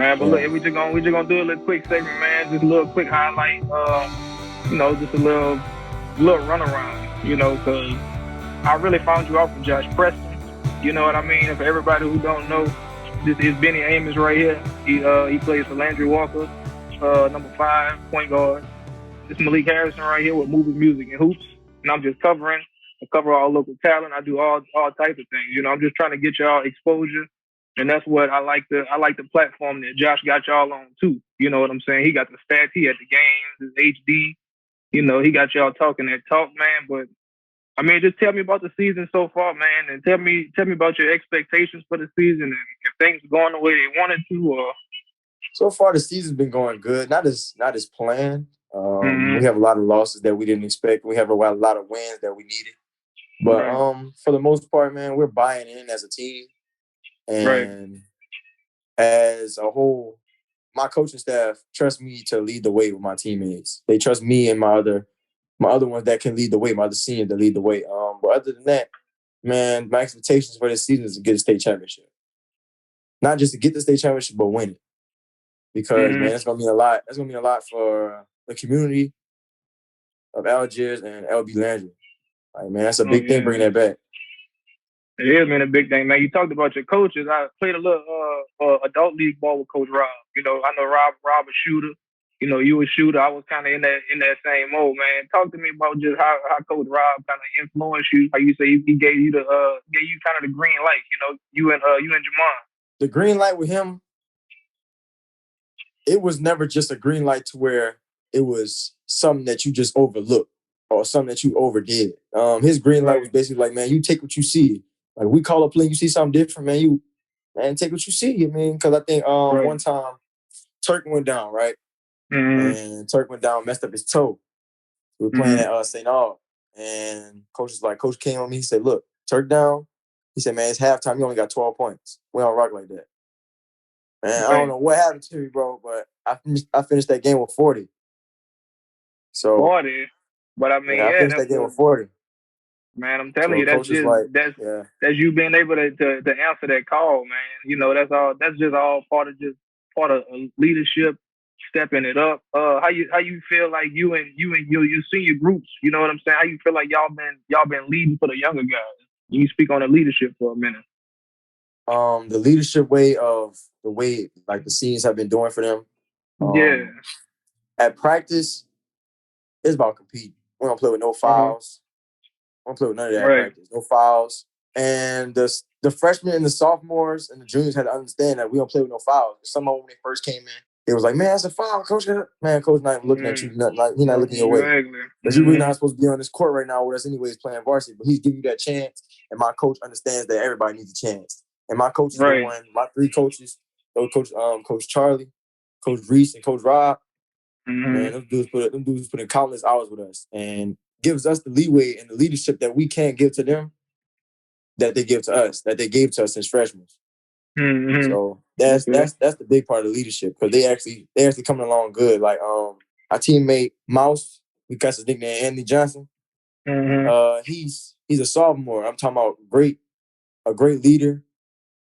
man. But look, we just gonna do a little quick segment, man. Just a little quick highlight. Just a little runaround. Cause I really found you out from Josh Preston. You know what I mean? And for everybody who don't know, this is Bennie Amos right here. He plays for Landry Walker, number 5 point guard. This Malik Harrison right here with movie, music, and hoops. And I'm just covering. I cover all local talent. I do all types of things. I'm just trying to get y'all exposure, and that's what I like the platform that Josh got y'all on too. You know what I'm saying? He got the stats. He at the games. His HD. He got y'all talking that talk, man. But I mean, just tell me about the season so far, man, and tell me about your expectations for the season, and if things are going the way they wanted to, or. So far, the season's been going good. Not as planned. We Mm-hmm. have a lot of losses that we didn't expect. We have a lot of wins that we needed. But Right. for the most part, man, we're buying in as a team, Right. and as a whole, my coaching staff trusts me to lead the way with my teammates. They trust me and my other ones that can lead the way, my other seniors that lead the way. But other than that, man, my expectations for this season is to get a state championship. Not just to get the state championship, but win it. Because man, Mm-hmm. that's gonna mean a lot. That's gonna mean a lot for the community of Algiers and LB Landry. Like, man, that's a Oh big thing yeah. bringing that back. It is, man, a big thing, man. You talked about your coaches. I played a little adult league ball with Coach Rob. I know Rob a shooter. You a shooter. I was kind of in that same mode, man. Talk to me about just how Coach Rob kind of influenced you. How you say he gave you kind of the green light. You and Jamon. The green light with him, it was never just a green light to where it was something that you just overlooked or something that you overdid. His green light was Right. basically like, man, you take what you see. Like, we call a play, you see something different, man, take what you see. I mean, because I think Right. one time Turk went down, right? Mm-hmm. And Turk went down, messed up his toe. We were playing Mm-hmm. at St. Aug. And Coach came on me. He said, look, Turk down. He said, man, it's halftime. You only got 12 points. We don't rock like that. Man, I don't Right. know what happened to me, bro, but I finished that game with 40. So, 40. But I mean, yeah, I yeah, finished that's that game the with 40. man. I'm telling So, you, that's coach is just like, that's yeah. that's you being able to answer that call, man. That's all. That's just all part of leadership, stepping it up. How you feel like you and your senior groups. You know what I'm saying? How you feel like y'all been leading for the younger guys? You speak on the leadership for a minute. The leadership way of the way, like, the seniors have been doing for them. Yeah. Um, at practice, it's about competing. We don't play with no Uh huh. fouls. We don't play with none of that at Right. practice. No fouls. And the freshmen and the sophomores and the juniors had to understand that we don't play with no fouls. Some of them, when they first came in, it was like, man, that's a foul, coach. Man, coach not even looking at you. Mm. He's not looking your way. Exactly. Because you're really Mm-hmm. not supposed to be on this court right now with us anyways playing varsity. But he's giving you that chance. And my coach understands that everybody needs a chance. And my coach is the Right. one, my 3 coaches, Coach Charlie, Coach Reese, and Coach Rob, man, Mm-hmm. them dudes put in countless hours with us and gives us the leeway and the leadership that we can't give to them, that they give to us, that they gave to us as freshmen. Mm-hmm. So that's Okay. that's that's the big part of leadership, because they actually coming along good. Like, our teammate Mouse, we got his nickname Anthony Johnson. Mm-hmm. He's a sophomore. I'm talking about a great leader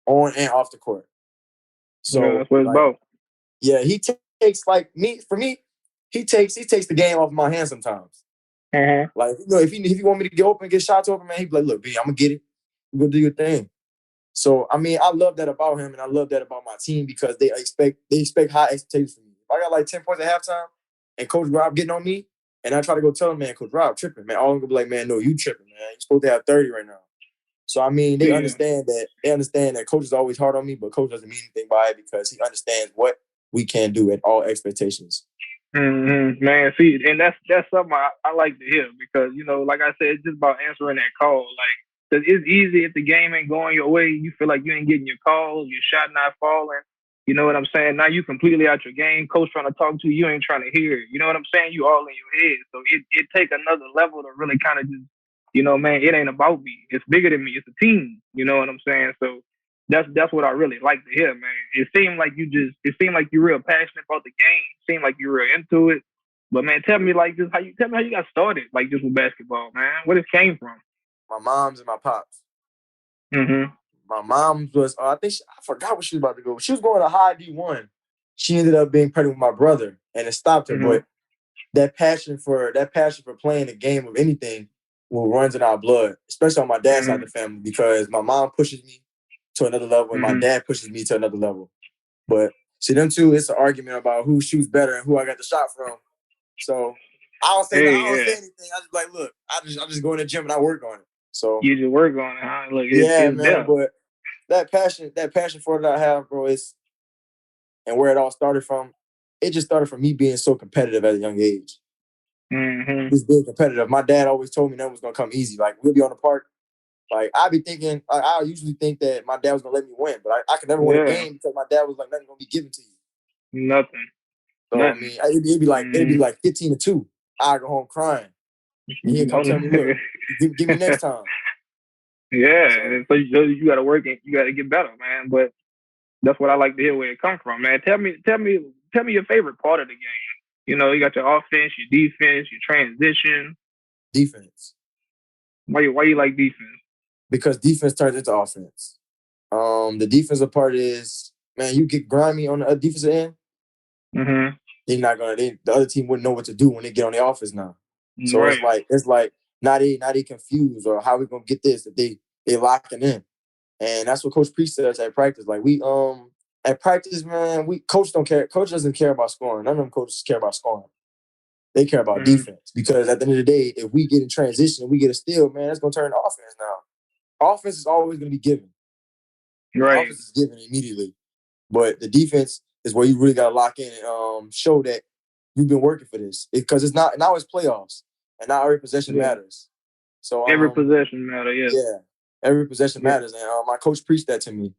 on and off the court. Yeah, So, that's what it's like, about. yeah, he takes, like, me. He takes the game off my hands sometimes. Uh-huh. Like, if you want me to get open, get shots open, man, he'd be like, look, B, I'm gonna get it. You go do your thing. So, I mean, I love that about him, and I love that about my team, because they expect high expectations from me. If I got like 10 points at halftime and Coach Rob getting on me, and I try to go tell him, man, Coach Rob tripping, man, all I'm gonna be like, man, no, you tripping, man. You're supposed to have 30 right now. So, I mean, they Yeah. understand that coach is always hard on me, but coach doesn't mean anything by it, because he understands what we can do at all expectations. Mm-hmm. Man, see, and that's something I like to hear, because like I said, it's just about answering that call. Like, 'cause it's easy if the game ain't going your way. You feel like you ain't getting your calls, your shot not falling. You know what I'm saying? Now you completely out your game. Coach trying to talk to you, you ain't trying to hear it. You know what I'm saying? You all in your head. So it take another level to really kind of just, man, it ain't about me. It's bigger than me. It's a team. You know what I'm saying? So that's what I really like to hear, man. It seemed like you're real passionate about the game. Seemed like you're real into it. But man, tell me how you got started, like just with basketball, man. Where this came from? My mom's and my pops. Mm-hmm. My mom's was, I forgot what she was about to go. She was going to high D1. she ended up being pregnant with my brother, and it stopped her. But that passion for playing the game of anything will runs in our blood, especially on my dad's side of the family, because my mom pushes me to another level and my dad pushes me to another level. But see, them two, it's an argument about who shoots better and who I got the shot from. So I don't say anything. I just like, look, I just go in the gym and I work on it. So you just work on it, huh? Look, man. there. But that passion for it that I have, bro, and where it all started from, it just started from me being so competitive at a young age. Just being competitive. My dad always told me nothing was gonna come easy. Like, we'll be on the park. Like, I be thinking, I usually think that my dad was gonna let me win, but I could never win a game because my dad was like, nothing's gonna be given to you. Nothing. So I mean, it'd be like 15-2. I go home crying. And he'd come tell me, look, give me next time. Yeah, so you got to work and you got to get better, man. But that's what I like to hear where it come from, man. Tell me your favorite part of the game. You know, you got your offense, your defense, your transition. Defense. Why you like defense? Because defense turns into offense. The defensive part is, man, you get grimy on the defensive end. They're not gonna. The other team wouldn't know what to do when they get on the offense now. So it's like not they confused or how we gonna get this. That they locking in, and that's what Coach Priest says at practice. Like, we at practice, man, coach don't care. Coach doesn't care about scoring. None of them coaches care about scoring. They care about defense, because at the end of the day, if we get in transition and we get a steal, man, that's gonna turn to offense now. Offense is always gonna be given. Right. Offense is given immediately, but the defense is where you really gotta lock in and show that you've been working for this, because it's not now it's playoffs and not every possession matters. So every possession matters. Yeah, every possession matters, and my coach preached that to me,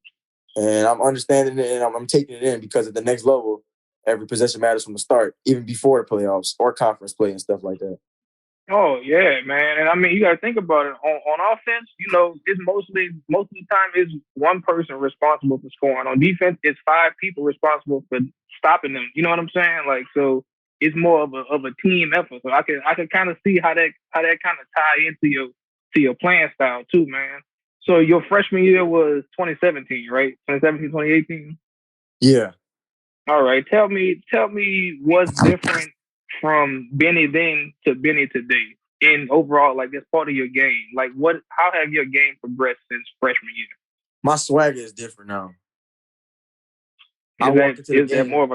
and I'm understanding it and I'm taking it in, because at the next level, every possession matters from the start, even before the playoffs or conference play and stuff like that. Oh yeah, man, and I mean, you got to think about it. On offense, you know, it's most of the time is one person responsible for scoring. On defense, it's 5 people responsible for stopping them. You know what I'm saying? Like, so it's more of a team effort. So I can kind of see how that kind of tie into your playing style too, man. So your freshman year was 2017, right? 2017, 2018. Yeah. All right. Tell me what's different from Bennie then to Bennie today in overall, like, that's part of your game. Like, how have your game progressed since freshman year? My swagger is different now. Is that more of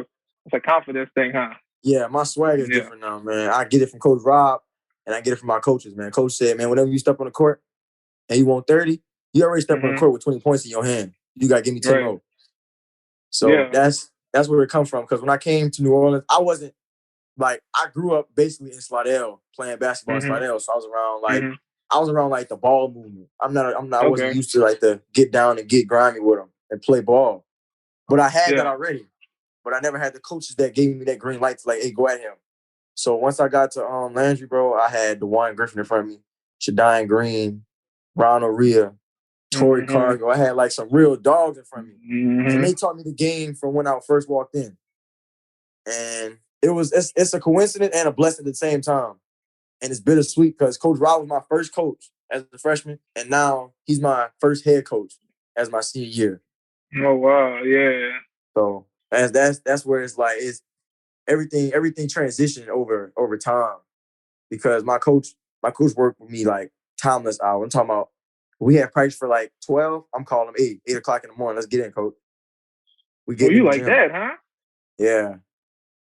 a confidence thing, huh? Yeah, my swagger is different now, man. I get it from Coach Rob and I get it from my coaches, man. Coach said, man, whenever you step on the court and you want 30, you already step on the court with 20 points in your hand. You got to give me 10 more. So that's where it comes from. Because when I came to New Orleans, I wasn't, like, I grew up basically in Slidell, playing basketball in Slidell. So I was around like the ball movement. I wasn't used to like the get down and get grimy with them and play ball. But I had that already. But I never had the coaches that gave me that green light to, like, hey, go at him. So once I got to Landry, bro, I had DeWine Griffin in front of me, Shadian Green, Ronald Rhea, Torrey Cargo. I had like some real dogs in front of me. And they taught me the game from when I first walked in. And it's a coincidence and a blessing at the same time. And it's bittersweet because Coach Rob was my first coach as a freshman, and now he's my first head coach as my senior year. Oh wow, yeah. So that's where it's like it's everything transitioned over time, because my coach worked with me like timeless hours. I'm talking about, we had practice for like 12. I'm calling him 8 o'clock in the morning. Let's get in, coach. We get you like that, huh? Yeah.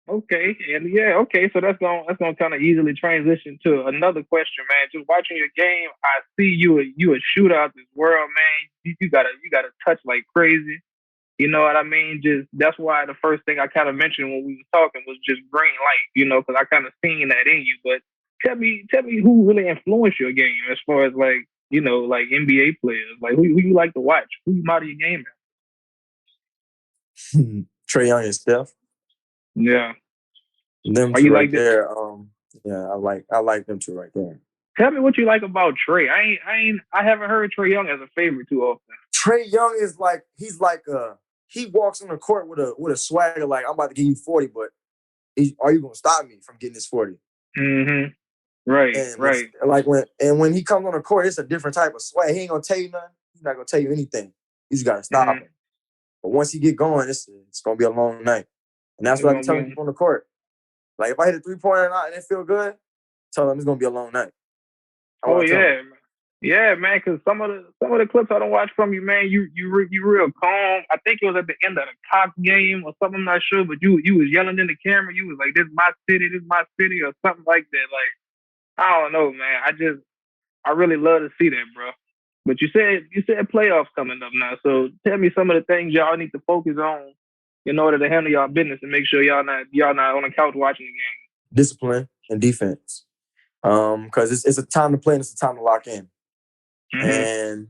Okay, and okay. So that's gonna kind of easily transition to another question, man. Just watching your game, I see you a shooter out this world, man. You got a touch like crazy. You know what I mean? Just that's why the first thing I kind of mentioned when we were talking was just green light. You know, because I kind of seen that in you. But tell me who really influenced your game as far as, like, you know, like NBA players. Like, who you like to watch? Who you model your game at? Trae Young and Steph. Yeah. Them two right there. Yeah, I like them two right there. Tell me what you like about Trae. I haven't heard Trae Young as a favorite too often. Trae Young is like, he walks on the court with a swagger like, I'm about to give you 40, but are you gonna stop me from getting this 40? Right, and right. When he comes on the court, it's a different type of swag. He ain't gonna tell you nothing. He's not gonna tell you anything. You just gotta stop him. But once he get going, it's gonna be a long night. And that's what I be telling people on the court. Like, if I hit a 3-pointer and it feel good, tell them it's going to be a long night. Oh, yeah, man. Yeah, man, because some of the clips I don't watch from you, man, you real calm. I think it was at the end of the Cox game or something, I'm not sure, but you was yelling in the camera. You was like, this is my city, or something like that. Like, I don't know, man. I really love to see that, bro. But you said playoffs coming up now, so tell me some of the things y'all need to focus on in order to handle y'all business and make sure y'all not on the couch watching the game. Discipline and defense, because it's a time to play and it's a time to lock in. Mm-hmm. And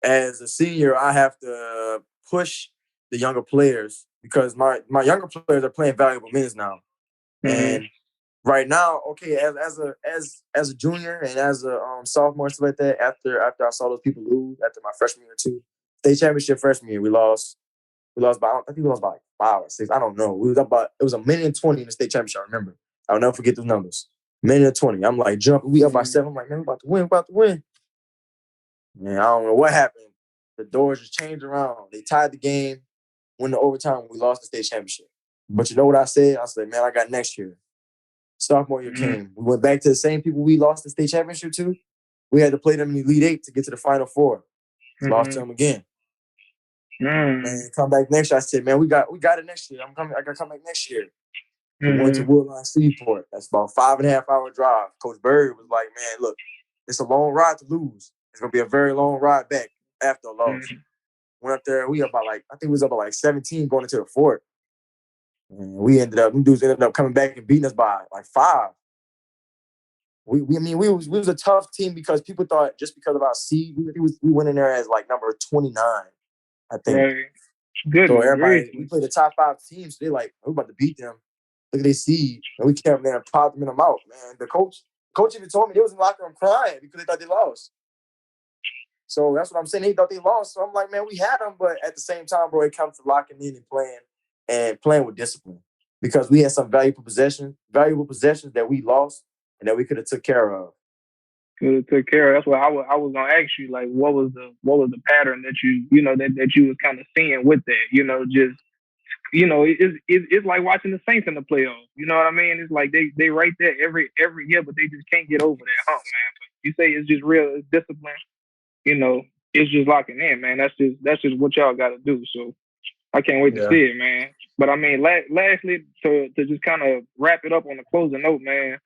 as a senior, I have to push the younger players because my younger players are playing valuable minutes now. Mm-hmm. And right now, okay, as a junior and as a sophomore, stuff like that, after I saw those people lose after my freshman year too, state championship freshman year, we lost by, I think we lost by like 5 or 6. I don't know. It was 1,020,000 in the state championship. I remember. I'll never forget those numbers. 1,020,000. I'm like jumping. We up by 7. I'm like, man, we about to win. Man, I don't know what happened. The doors just changed around. They tied the game, won the overtime. We lost the state championship. But you know what I said? I said, man, I got next year. Sophomore year came. We went back to the same people we lost the state championship to. We had to play them in the Elite 8 to get to the Final Four. Lost to them again. Man, come back next year. I said, man, we got it next year. I got to come back next year. We went to Woodline Seaport. That's about a 5.5-hour drive. Coach Bird was like, man, look, it's a long ride to lose. It's going to be a very long ride back after a loss. Went up there. We up by I think we was up by 17 going into the fourth. And them dudes ended up coming back and beating us by 5. We was a tough team because people thought just because of our seed, we went in there as number 29, I think. Right. Good. So everybody, we played the top 5 teams. So they we're about to beat them. Look at their seed. And we kept there and popped them in them out, man. The coach even told me they was in the locker room crying because they thought they lost. So that's what I'm saying. They thought they lost. So I'm like, man, we had them, but at the same time, bro, it comes to locking in and playing with discipline. Because we had some valuable possessions that we lost and that we could have took care of. Took care of. That's what I was gonna ask you. Like, what was the pattern that that you was kind of seeing with that? It's like watching the Saints in the playoffs. You know what I mean? It's like they right there every year, but they just can't get over that hump, man. But you say it's just real discipline. It's just locking in, man. That's just what y'all got to do. So I can't wait to see it, man. But I mean, lastly, to just kind of wrap it up on the closing note, man.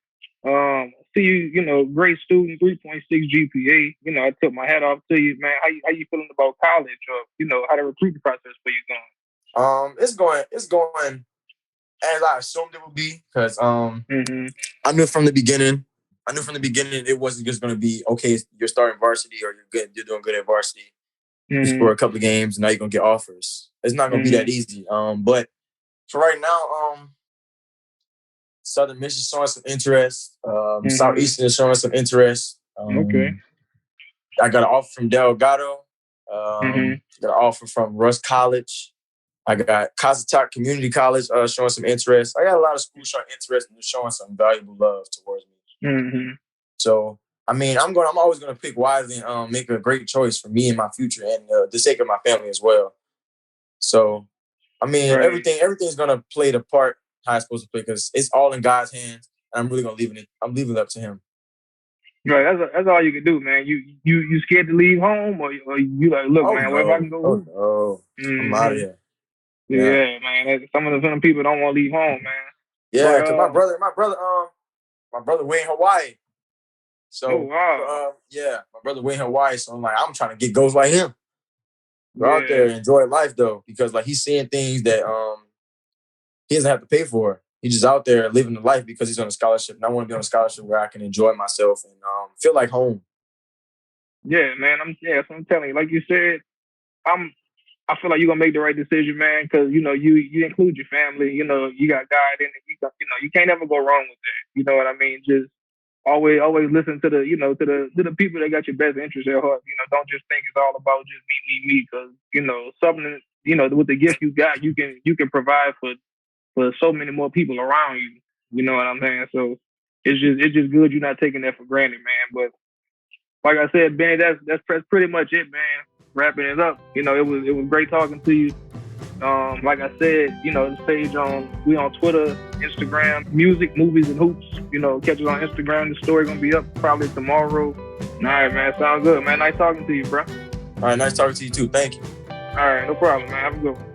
See you, great student, 3.6 GPA. I took my hat off to you, man. How you feeling about college, or how the recruiting process for you going? It's going as I assumed it would be, because I knew from the beginning it wasn't just going to be okay. You're starting varsity or you're doing good at varsity. You score a couple of games, and now you're gonna get offers. It's not gonna be that easy. But for right now, Southern Michigan showing some interest. Southeastern is showing some interest. Okay. I got an offer from Delgado. Got an offer from Russ College. I got Cossatot Community College showing some interest. I got a lot of schools showing interest and showing some valuable love towards me. So, I mean, I'm always gonna pick wisely and make a great choice for me and my future and the sake of my family as well. So, I mean, everything's gonna play the part how it's supposed to play because it's all in God's hands. And I'm really gonna I'm leaving it up to Him. Right, that's all you can do, man. You scared to leave home, or you like, look, man, where I can go? I'm out of here. Yeah, man. Some of the people don't want to leave home, man. Yeah, because my brother way in Hawaii. So, my brother way in Hawaii. So I'm trying to get goals like him. Go out there and enjoy life though, because he's seeing things that he doesn't have to pay for. He's just out there living the life because he's on a scholarship, and I want to be on a scholarship where I can enjoy myself and feel like home. Yeah, man. So I'm telling you, like you said, I feel like you're gonna make the right decision, man, because you include your family. You got God in it. You can't ever go wrong with that. You know what I mean? Just always listen to the people that got your best interest at heart. Don't just think it's all about just me, because something with the gift you got, you can provide for so many more people around you. You know what I'm saying? So it's just good you're not taking that for granted, man. But like I said, Benny, that's pretty much it, man. Wrapping it up. It was great talking to you. Like I said, you know, this page we on Twitter, Instagram, music, movies, and hoops. You know, catch us on Instagram. The story gonna be up probably tomorrow. All right, man. Sound good, man. Nice talking to you, bro. All right, nice talking to you too. Thank you. All right, no problem, man. Have a good one.